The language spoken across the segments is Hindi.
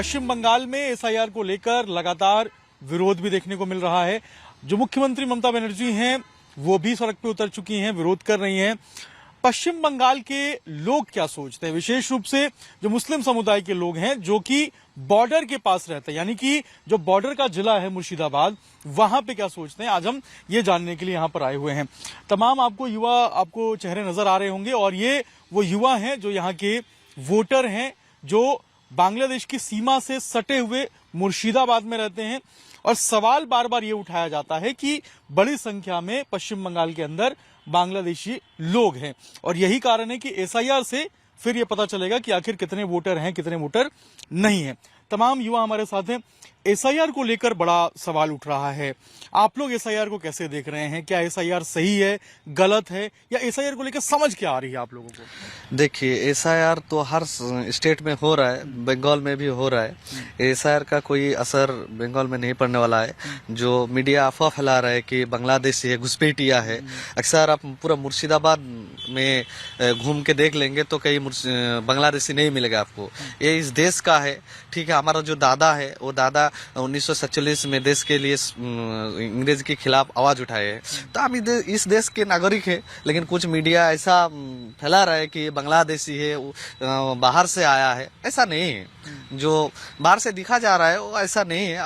पश्चिम बंगाल में एसआईआर को लेकर लगातार विरोध भी देखने को मिल रहा है। जो मुख्यमंत्री ममता बनर्जी हैं वो भी सड़क पे उतर चुकी हैं, विरोध कर रही हैं। पश्चिम बंगाल के लोग क्या सोचते हैं, विशेष रूप से जो मुस्लिम समुदाय के लोग हैं जो कि बॉर्डर के पास रहते हैं, यानी कि जो बॉर्डर का जिला है मुर्शिदाबाद, वहां पे क्या सोचते हैं, आज हम ये जानने के लिए यहां पर आए हुए हैं। तमाम आपको चेहरे नजर आ रहे होंगे और ये वो युवा हैं जो यहाँ के वोटर हैं, जो बांग्लादेश की सीमा से सटे हुए मुर्शिदाबाद में रहते हैं। और सवाल बार बार ये उठाया जाता है कि बड़ी संख्या में पश्चिम बंगाल के अंदर बांग्लादेशी लोग हैं और यही कारण है कि एसआईआर से फिर ये पता चलेगा कि आखिर कितने वोटर हैं, कितने वोटर नहीं हैं। तमाम युवा हमारे साथ हैं। एसआईआर को लेकर बड़ा सवाल उठ रहा है, आप लोग एसआईआर को कैसे देख रहे हैं? क्या एसआईआर सही है, गलत है, या एसआईआर को लेकर समझ क्या आ रही है आप लोगों को? देखिए, एसआईआर तो हर स्टेट में हो रहा है, बंगाल में भी हो रहा है। एसआईआर का कोई असर बंगाल में नहीं पड़ने वाला है। जो मीडिया अफवाह फैला रहा है कि बांग्लादेशी है, घुसपैठिया है, अक्सर आप पूरा मुर्शिदाबाद में घूम के देख लेंगे तो कई बांग्लादेशी नहीं मिलेगा आपको। ये इस देश का है, ठीक है। हमारा जो दादा है वो दादा 1947 में देश के लिए अंग्रेज के खिलाफ आवाज उठाए हैं, तो हम इस देश के नागरिक हैं। लेकिन कुछ मीडिया ऐसा फैला रहा है कि बांग्लादेशी है, बाहर से आया है। ऐसा नहीं है, जो बाहर से दिखा जा रहा है वो ऐसा नहीं है।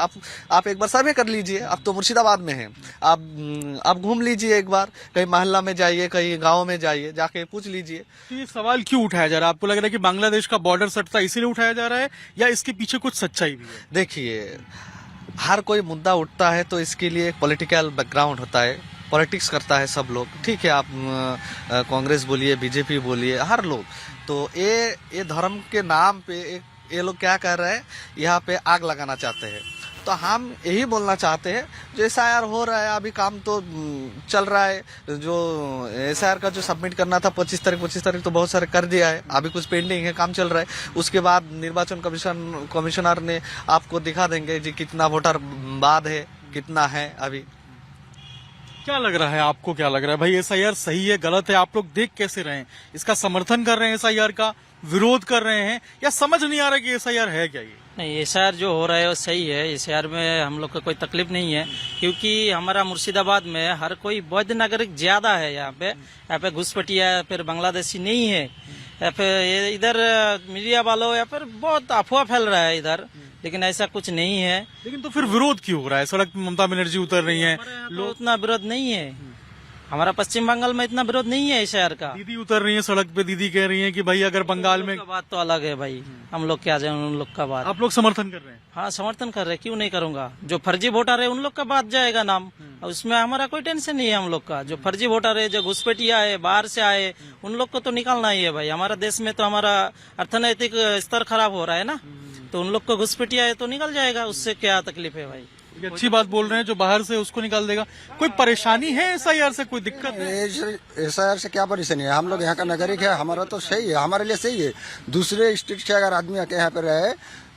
आप एक बार सर्वे कर लीजिए, आप तो मुर्शिदाबाद में हैं, आप घूम लीजिए एक बार, कहीं मोहल्ला में जाइए, कहीं गांव में जाइए, जाके पूछ लीजिए। तो ये सवाल क्यों उठाया जा रहा है? आपको लग रहा है कि बांग्लादेश का बॉर्डर सटता इसीलिए उठाया जा रहा है, या इसके पीछे कुछ सच्चाई भी है? देखिए, हर कोई मुद्दा उठता है तो इसके लिए एक पॉलिटिकल बैकग्राउंड होता है, पॉलिटिक्स करता है सब लोग, ठीक है। आप कांग्रेस बोलिए, बीजेपी बोलिए, हर लोग। तो ये धर्म के नाम पे ये लोग क्या कर रहे हैं, यहाँ पे आग लगाना चाहते हैं। तो हम यही बोलना चाहते हैं, जो एसआईआर हो रहा है, अभी काम तो चल रहा है। जो एसआईआर का जो सबमिट करना था 25 तारीख तो बहुत सारे कर दिया है, अभी कुछ पेंडिंग है, काम चल रहा है। उसके बाद निर्वाचन कमिश्नर ने आपको दिखा देंगे जी कितना वोटर बाद है, कितना है। अभी क्या लग रहा है आपको, क्या लग रहा है भाई, एसआईआर सही है, गलत है? आप लोग देख कैसे रहे हैं? इसका समर्थन कर रहे हैं एसआईआर का, विरोध कर रहे हैं, या समझ नहीं आ रहा कि एसआईआर है क्या? ये नहीं, एसआईआर जो हो रहा है वो सही है। एसआईआर में हम लोग को कोई तकलीफ नहीं है, क्योंकि हमारा मुर्शिदाबाद में हर कोई वैध नागरिक ज्यादा है। यहाँ पे घुसपैठिया या फिर बांग्लादेशी नहीं है। या फिर इधर मीडिया वालों या फिर बहुत अफवाह फैल रहा है इधर, लेकिन ऐसा कुछ नहीं है। लेकिन तो फिर विरोध क्यों हो रहा है? सड़क पे ममता बनर्जी उतर रही हैं, लोग उतना विरोध नहीं है। हमारा पश्चिम बंगाल में इतना विरोध नहीं है एसआईआर का। दीदी उतर रही है सड़क पे, दीदी कह रही है कि भाई अगर बंगाल में, बात तो अलग है भाई, हम लोग क्या जाए उन लोग का बात। आप लोग समर्थन कर रहे हैं? हाँ, समर्थन कर रहे हैं, क्यों नहीं करूंगा। जो फर्जी वोटर है उन लोग का बात जाएगा नाम, उसमें हमारा कोई टेंशन नहीं है। हम लोग का जो फर्जी वोटर है, जो घुसपैठिया है, बाहर से आए, उन लोग को तो निकालना ही है भाई। हमारा देश में तो हमारा अर्थनैतिक स्तर खराब हो रहा है ना, तो उन लोग को घुसपैठिया है तो निकल जाएगा, उससे क्या तकलीफ है भाई। ये अच्छी बात बोल रहे हैं, जो बाहर से उसको निकाल देगा। कोई परेशानी है एसआईआर से, कोई दिक्कत है? एसआईआर से क्या परेशानी है? हम लोग यहाँ का नागरिक है, हमारा तो सही है, हमारे लिए सही है। दूसरे स्टेट से अगर आदमी आके यहाँ पे रहे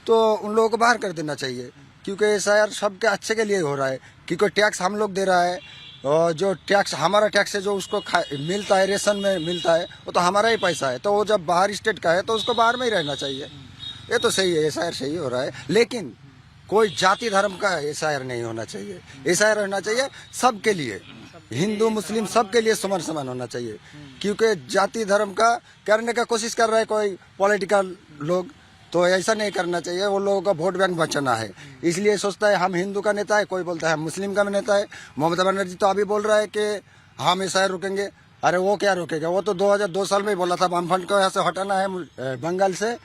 तो उन लोगों को बाहर कर देना चाहिए, क्योंकि एसआईआर सबके अच्छे के लिए हो रहा है। क्योंकि टैक्स हम लोग दे रहा है, और जो टैक्स हमारा टैक्स है, जो उसको मिलता है, रेशन में मिलता है, वो तो हमारा ही पैसा है। तो वो जब बाहर स्टेट का है तो उसको बाहर में ही रहना चाहिए। ये तो सही है, एसआईआर सही हो रहा है। लेकिन कोई जाति धर्म का एसआईआर नहीं होना चाहिए। एसआईआर होना चाहिए सबके लिए, हिंदू मुस्लिम सबके लिए समान समान होना चाहिए। क्योंकि जाति धर्म का करने का कोशिश कर रहा है कोई पॉलिटिकल लोग, तो ऐसा नहीं करना चाहिए। वो लोगों का वोट बैंक बचाना है, इसलिए सोचता है हम हिंदू का नेता है, कोई बोलता है हम मुस्लिम का नेता है। ममता बनर्जी तो अभी बोल रहा है कि हम एसआईआर रोकेंगे। अरे वो क्या रोकेगा? वो तो 2002 साल में ही बोला था वामफ्रंट को यहाँ से हटाना है बंगाल से,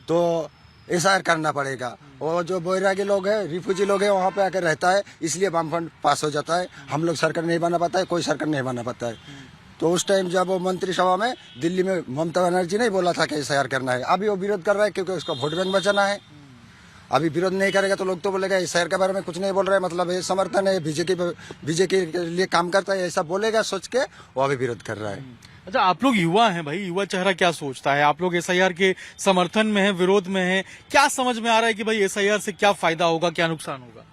तो एसआईआर करना पड़ेगा। वो जो बैरागी लोग हैं, रिफ्यूजी लोग हैं, वहाँ पे आकर रहता है, इसलिए वामफ्रंट पास हो जाता है। हम लोग सरकार नहीं बना पाता है, कोई सरकार नहीं बना पाता है। तो उस टाइम जब वो मंत्रिसभा में दिल्ली में ममता बनर्जी ने बोला था कि एसआईआर करना है, अभी वो विरोध कर रहा है क्योंकि उसका वोट बैंक बचाना है। अभी विरोध नहीं करेगा तो लोग तो बोलेगा एसआईआर के बारे में कुछ नहीं बोल रहे, मतलब ये समर्थन है, बीजेपी के लिए काम करता है, ऐसा बोलेगा सोच के वो अभी विरोध कर रहा है। अच्छा, आप लोग युवा हैं भाई, युवा चेहरा क्या सोचता है? आप लोग एसआईआर के समर्थन में हैं, विरोध में हैं? क्या समझ में आ रहा है कि भाई एसआईआर से क्या फायदा होगा, क्या नुकसान होगा?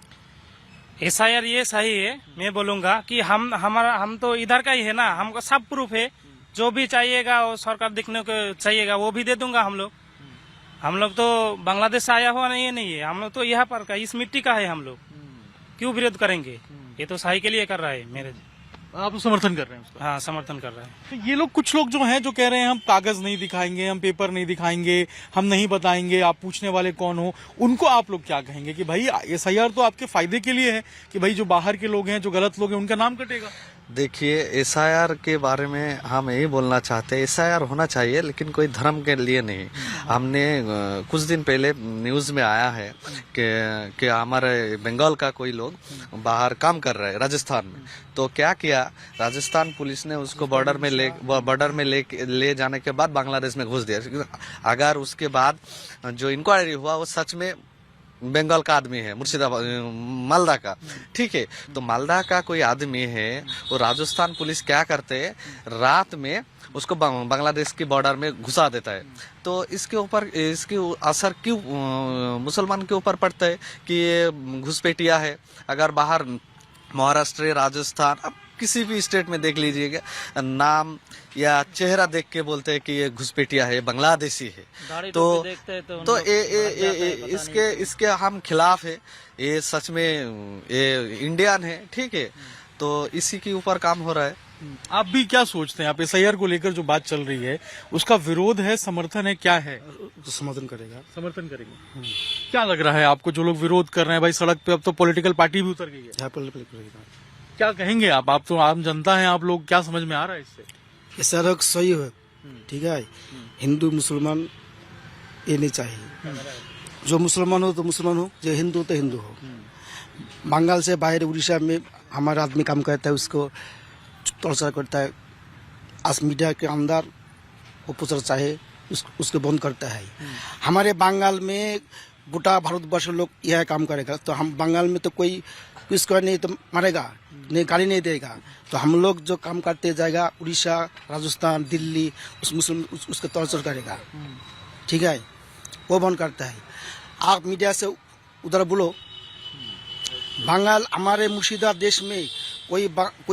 एसआईआर ये सही है। मैं बोलूंगा कि हम तो इधर का ही है ना, हमको सब प्रूफ है। जो भी चाहिएगा वो सरकार देखने को चाहिएगा वो भी दे दूंगा हम लोग। हम लोग तो बांग्लादेश से आया हुआ नहीं है, हम लोग तो यहाँ पर का इस मिट्टी का है। हम लोग क्यों विरोध करेंगे? ये तो सही के लिए कर रहा है मेरे। आप समर्थन कर रहे हैं उसका? हाँ, समर्थन कर रहा है। तो ये लोग, कुछ लोग जो हैं जो कह रहे हैं हम कागज नहीं दिखाएंगे, हम पेपर नहीं दिखाएंगे, हम नहीं बताएंगे आप पूछने वाले कौन हो, उनको आप लोग क्या कहेंगे कि भाई एसआईआर तो आपके फायदे के लिए है कि भाई जो बाहर के लोग हैं, जो गलत लोग हैं, उनका नाम कटेगा? देखिए, एसआईआर के बारे में हम यही बोलना चाहते हैं, एसआईआर होना चाहिए लेकिन कोई धर्म के लिए नहीं। हमने कुछ दिन पहले न्यूज़ में आया है कि हमारे बंगाल का कोई लोग बाहर काम कर रहे हैं राजस्थान में, तो क्या किया, राजस्थान पुलिस ने उसको बॉर्डर में ले जाने के बाद बांग्लादेश में घुस दिया। अगर उसके बाद जो इंक्वायरी हुआ वो सच में बंगाल का आदमी है, मुर्शिदाबाद मालदा का, ठीक है, तो मालदा का कोई आदमी है, वो राजस्थान पुलिस क्या करते हैं, रात में उसको बांग्लादेश की बॉर्डर में घुसा देता है। तो इसके ऊपर इसकी असर क्यों मुसलमान के ऊपर पड़ता है कि ये घुसपैठिया है? अगर बाहर महाराष्ट्र, राजस्थान, अब किसी भी स्टेट में देख लीजिएगा, नाम या चेहरा देख के बोलते हैं कि ये घुसपैठिया है, बांग्लादेशी है। तो इसके हम खिलाफ है। ये सच में ये इंडियन है, ठीक है, तो इसी के ऊपर काम हो रहा है। आप भी क्या सोचते हैं? आप एसआईआर को लेकर जो बात चल रही है, उसका विरोध है, समर्थन है, क्या है? तो समर्थन करेगा। समर्थन करेंगे। क्या लग रहा है आपको, जो लोग विरोध कर रहे हैं भाई सड़क पे, अब तो पॉलिटिकल पार्टी भी उतर गई है, यहाँ पर करेगा। क्या कहेंगे आप तो आम जनता हैं आप लोग, क्या समझ में आ रहा है इससे? ये सड़क सही है, ठीक है, हिंदू मुसलमान ये नहीं चाहिए। जो मुसलमान हो तो मुसलमान हो, जो हिंदू तो हिंदू हो। बंगाल से बाहर उड़ीसा में हमारा आदमी काम करता है, उसको टॉर्चर करता है। आज मीडिया के अंदर वो पूछना चाहे उसको बंद करता है। हमारे बंगाल में गोटा भारतवर्ष लोग यह काम करेगा, तो हम बंगाल में तो कोई किसको नहीं तो मारेगा, नहीं गाली नहीं देगा। तो हम लोग जो काम करते जाएगा उड़ीसा, राजस्थान, दिल्ली, उसको टॉर्चर करेगा, ठीक है, वो बंद करता है। आप मीडिया से उधर बोलो, बंगाल हमारे मुर्शिदाबाद देश में कोई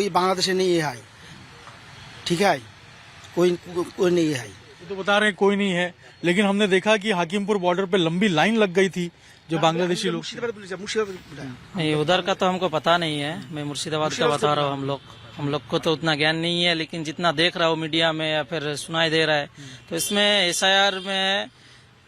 बांग्लादेशी नहीं है, ठीक है, कोई नहीं है। तो बता रहे हैं कोई नहीं है, लेकिन हमने देखा कि हाकिमपुर बॉर्डर पे लंबी लाइन लग गई थी जो बांग्लादेशी लोग। नहीं, उधर का तो हमको पता नहीं है, मैं मुर्शिदाबाद का बता रहा हूँ। हम लोग को तो उतना ज्ञान नहीं है, लेकिन जितना देख रहा हूँ मीडिया में या फिर सुनाई दे रहा है, तो इसमें एसआईआर में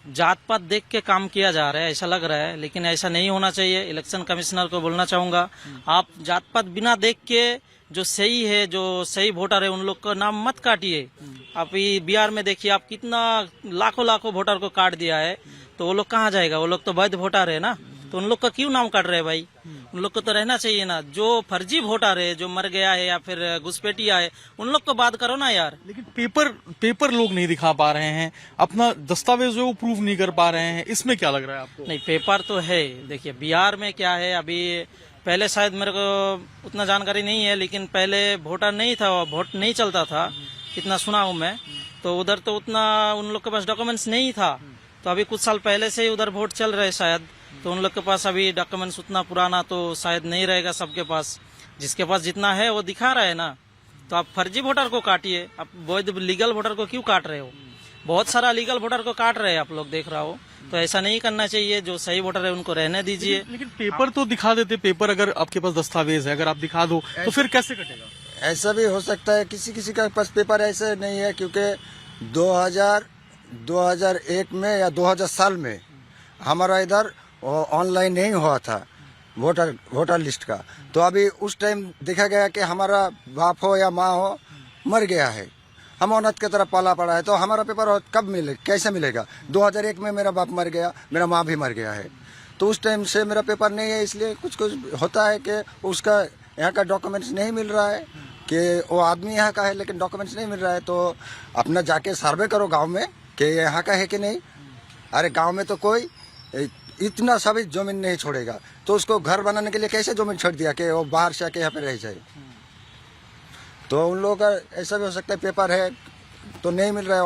जात पात देख के काम किया जा रहा है, ऐसा लग रहा है। लेकिन ऐसा नहीं होना चाहिए। इलेक्शन कमिश्नर को बोलना चाहूंगा, आप जात पात बिना देख के जो सही है, जो सही वोटर है, उन लोग का नाम मत काटिए। आप ये बिहार में देखिए, आप कितना लाखों वोटर को काट दिया है, तो वो लोग कहाँ जाएगा? वो लोग तो वैध वोटर है ना, तो उन लोग का क्यों नाम काट रहे हैं भाई? उन लोग को तो रहना चाहिए ना। जो फर्जी वोटर है, जो मर गया है या फिर घुसपैठिया है, उन लोग को बात करो ना यार। लेकिन पेपर लोग नहीं दिखा पा रहे हैं, अपना दस्तावेज जो प्रूव नहीं कर पा रहे हैं, इसमें क्या लग रहा है आपको? नहीं, पेपर तो है। देखिए बिहार में क्या है, अभी पहले शायद मेरे को उतना जानकारी नहीं है, लेकिन पहले वोटर नहीं था, वोट नहीं चलता था, इतना सुना हूँ मैं। तो उधर तो उतना उन लोग के पास डॉक्यूमेंट्स नहीं था। तो अभी कुछ साल पहले से ही उधर वोट चल रहे शायद, तो उन लोग के पास अभी डॉक्यूमेंट्स उतना पुराना तो शायद नहीं रहेगा सबके पास। जिसके पास जितना है वो दिखा रहा है ना। तो आप फर्जी वोटर को काटिए, आप वैध लीगल वोटर को क्यों काट रहे हो? बहुत सारा लीगल वोटर को काट रहे हैं आप लोग, देख रहा हो। तो ऐसा नहीं करना चाहिए। जो सही वोटर है उनको रहने दीजिए। लेकिन पेपर तो दिखा देते, पेपर अगर आपके पास दस्तावेज है, अगर आप दिखा दो तो फिर कैसे कटेगा? ऐसा भी हो सकता है, किसी के पास पेपर ऐसे नहीं है, क्योंकि 2001 में या 2000 साल में हमारा इधर ऑनलाइन नहीं हुआ था वोटर लिस्ट का। तो अभी उस टाइम देखा गया कि हमारा बाप हो या माँ हो मर गया है, हम अनाथ की तरह पाला पड़ा है, तो हमारा पेपर कब कैसे मिलेगा? 2001 में मेरा बाप मर गया, मेरा माँ भी मर गया है, तो उस टाइम से मेरा पेपर नहीं है। इसलिए कुछ होता है कि उसका यहाँ का डॉक्यूमेंट्स नहीं मिल रहा है, कि वो आदमी यहाँ का है लेकिन डॉक्यूमेंट्स नहीं मिल रहा है। तो अपना जाके सर्वे करो गांव में कि यहाँ का है कि नहीं। अरे गांव में तो कोई इतना सभी जमीन नहीं छोड़ेगा, तो उसको घर बनाने के लिए कैसे जमीन छोड़ दिया कि वो बाहर से आके यहाँ पे रह जाए? तो उन लोगों का ऐसा भी हो सकता है, पेपर है तो नहीं मिल रहा है।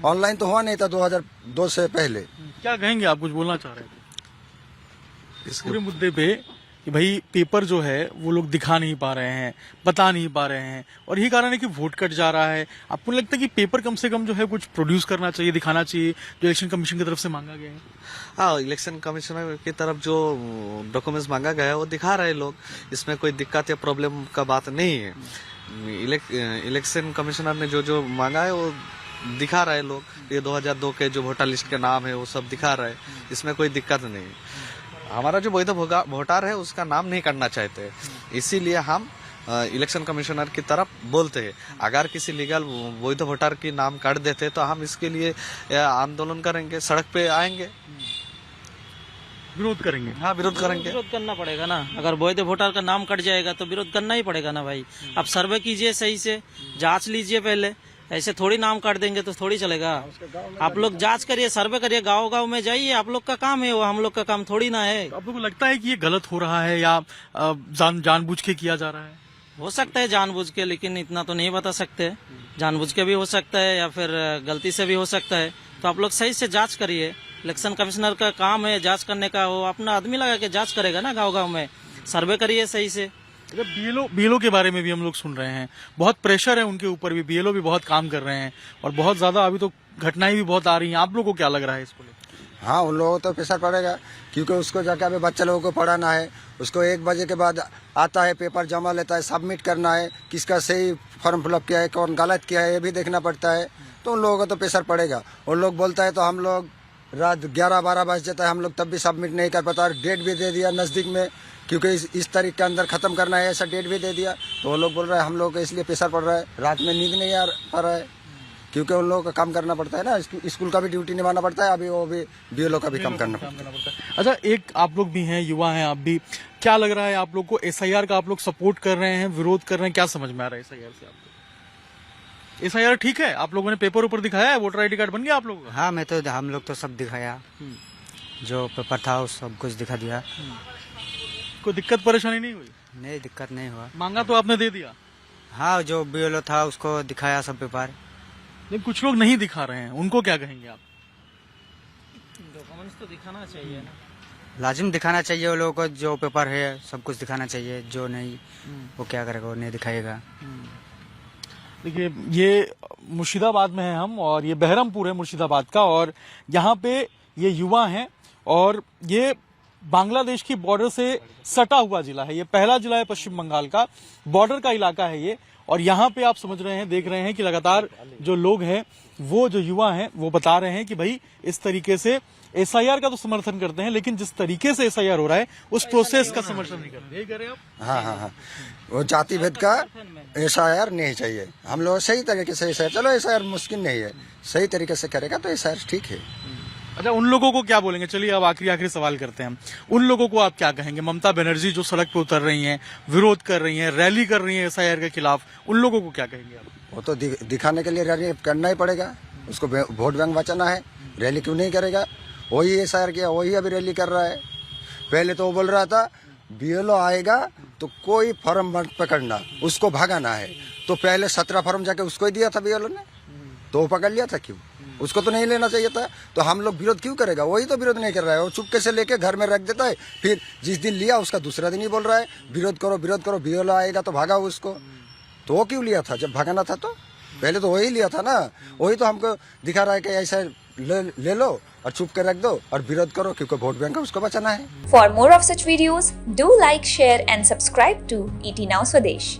ऑनलाइन तो हुआ नहीं था 2002 से पहले। क्या कहेंगे आप? कुछ बोलना चाह रहे थे इस पूरे मुद्दे पे कि भाई पेपर जो है वो लोग दिखा नहीं पा रहे हैं, बता नहीं पा रहे हैं, और यही कारण है कि वोट कट जा रहा है। आपको नहीं लगता कि पेपर कम से कम जो है कुछ प्रोड्यूस करना चाहिए, दिखाना चाहिए, जो इलेक्शन कमीशन की तरफ से मांगा गया है? हाँ, इलेक्शन कमिश्नर की तरफ जो डॉक्यूमेंट्स मांगा गया है वो दिखा रहे लोग, इसमें कोई दिक्कत या प्रॉब्लम का बात नहीं है। इलेक्शन कमिश्नर ने जो जो मांगा है वो दिखा रहे लोग, ये 2002 के जो वोटर लिस्ट के नाम है वो सब दिखा रहे, इसमें कोई दिक्कत नहीं। हमारा जो वैध वोटर है उसका नाम नहीं करना चाहते, इसीलिए हम इलेक्शन कमिश्नर की तरफ बोलते हैं। अगर किसी लीगल वैध वोटर की नाम काट देते तो हम इसके लिए आंदोलन करेंगे, सड़क पे आएंगे, विरोध करेंगे। हाँ, विरोध करेंगे। विरोध करना पड़ेगा ना, अगर वैध वोटर का नाम कट जाएगा तो विरोध करना ही पड़ेगा ना भाई। आप सर्वे कीजिए, सही से जांच लीजिए पहले, ऐसे थोड़ी नाम काट देंगे तो थोड़ी चलेगा। आप लोग जांच करिए, सर्वे करिए, गांव गांव में जाइए, आप लोग का काम है वो, हम लोग का काम थोड़ी ना है। आप लोगों को लगता है कि ये गलत हो रहा है या जानबूझ के किया जा रहा है? हो सकता है जानबूझ के, लेकिन इतना तो नहीं बता सकते। जानबूझ के भी हो सकता है या फिर गलती से भी हो सकता है, तो आप लोग सही से जांच करिए। इलेक्शन कमिश्नर का काम है जांच करने का, वो अपना आदमी लगा के जांच करेगा ना गांव गांव में। सर्वे करिए सही से। बीएलओ के बारे में भी हम लोग सुन रहे हैं, बहुत प्रेशर है उनके ऊपर भी, बीएलओ भी बहुत काम कर रहे हैं और बहुत ज्यादा अभी तो घटनाएं भी बहुत आ रही हैं। आप लोगों को क्या लग रहा है इसको लेकर? हाँ, उन लोगों को तो प्रेशर पड़ेगा, क्योंकि उसको जाके अभी बच्चे लोगों को पढ़ाना है, उसको 1 बजे के बाद आता है, पेपर जमा लेता है, सबमिट करना है, किसका सही फॉर्म फिलअप किया है, कौन गलत किया है, ये भी देखना पड़ता है। तो उन लोगों को तो प्रेशर पड़ेगा। उन लोग बोलता है तो हम लोग रात 11-12 बज जाता है, हम लोग तब भी सबमिट नहीं कर पाता। और डेट भी दे दिया नज़दीक में, क्योंकि इस तारीख के अंदर ख़त्म करना है, ऐसा डेट भी दे दिया। तो वो लोग बोल रहे हैं हम लोग को इसलिए प्रेशर पड़ रहा है, रात में नींद नहीं आ पा रहा है, क्योंकि उन लोगों का काम करना पड़ता है ना, स्कूल का भी ड्यूटी निभाना पड़ता है, अभी वो भी बीएलओ का भी काम करना पड़ता है। अच्छा, एक आप लोग भी हैं, युवा हैं आप भी, क्या लग रहा है आप लोग को? एसआईआर का आप लोग सपोर्ट कर रहे हैं, विरोध कर रहे हैं, क्या समझ में आ रहा है एसआईआर से आपको? एसआईआर ठीक है? आप लोगों ने पेपर ऊपर दिखाया है, वोटर आईडी कार्ड बन गया आप लोगों का? हाँ, हम लोग तो सब दिखाया, जो पेपर था वो सब कुछ दिखा दिया। कोई दिक्कत परेशानी नहीं हुई? नहीं, दिक्कत नहीं हुआ। मांगा तो आपने दे दिया? हाँ, जो बीएलओ था उसको दिखाया सब पेपर। लेकिन कुछ लोग नहीं दिखा रहे हैं, उनको क्या कहेंगे आप? डॉक्यूमेंट्स तो दिखाना चाहिए ना, लाजिम दिखाना चाहिए वो लोगों को, जो पेपर है सब कुछ दिखाना चाहिए। जो नहीं वो क्या करेगा, वो नहीं दिखाएगा। देखिए, ये मुर्शिदाबाद में है हम, और ये बहरमपुर है मुर्शिदाबाद का, और यहाँ पे ये युवा हैं, और ये बांग्लादेश की बॉर्डर से सटा हुआ जिला है। ये पहला जिला है पश्चिम बंगाल का, बॉर्डर का इलाका है ये। और यहाँ पे आप समझ रहे हैं, देख रहे हैं कि लगातार जो लोग हैं, वो जो युवा हैं, वो बता रहे हैं कि भाई इस तरीके से एसआईआर का तो समर्थन करते हैं, लेकिन जिस तरीके से एसआईआर हो रहा है उस प्रोसेस का समर्थन नहीं करते। यही कह रहे हैं आप? हाँ, वो जाति भेद का एसआईआर नहीं चाहिए। हम लोग सही तरीके से एसआईआर, चलो एसआईआर मुश्किल नहीं है, सही तरीके से करेगा तो एसआईआर ठीक है। अच्छा, उन लोगों को क्या बोलेंगे? चलिए अब आखिरी सवाल करते हैं हम। उन लोगों को आप क्या कहेंगे? ममता बनर्जी जो सड़क पे उतर रही हैं, विरोध कर रही हैं, रैली कर रही हैं एसआईआर के खिलाफ, उन लोगों को क्या कहेंगे आप? वो तो दिखाने के लिए रैली करना ही पड़ेगा, उसको वोट बैंक बचाना है, रैली क्यों नहीं करेगा? वही एसआईआर किया, वही अभी रैली कर रहा है। पहले तो वो बोल रहा था बीएलओ आएगा तो कोई फॉर्म मत पकड़ना, उसको भगाना है। तो पहले 17 फॉर्म जाके उसको ही दिया था बीएलओ ने, तो वो पकड़ लिया था। क्यों? उसको तो नहीं लेना चाहिए था। तो हम लोग विरोध क्यों करेगा? वही तो विरोध नहीं कर रहा है, वो चुपके से लेके घर में रख देता है, फिर जिस दिन लिया उसका दूसरा दिन ही बोल रहा है विरोध करो विरोध करो, बीएलओ आएगा तो भागाओ उसको। तो वो क्यों लिया था जब भगाना था? तो पहले तो वही लिया था ना। वही तो हमको दिखा रहा है कि ऐसा ले लो और चुप के रख दो और विरोध करो, क्योंकि वोट बैंक उसको बचाना है। For more of such videos, do like, share and subscribe to ET Now Swadesh.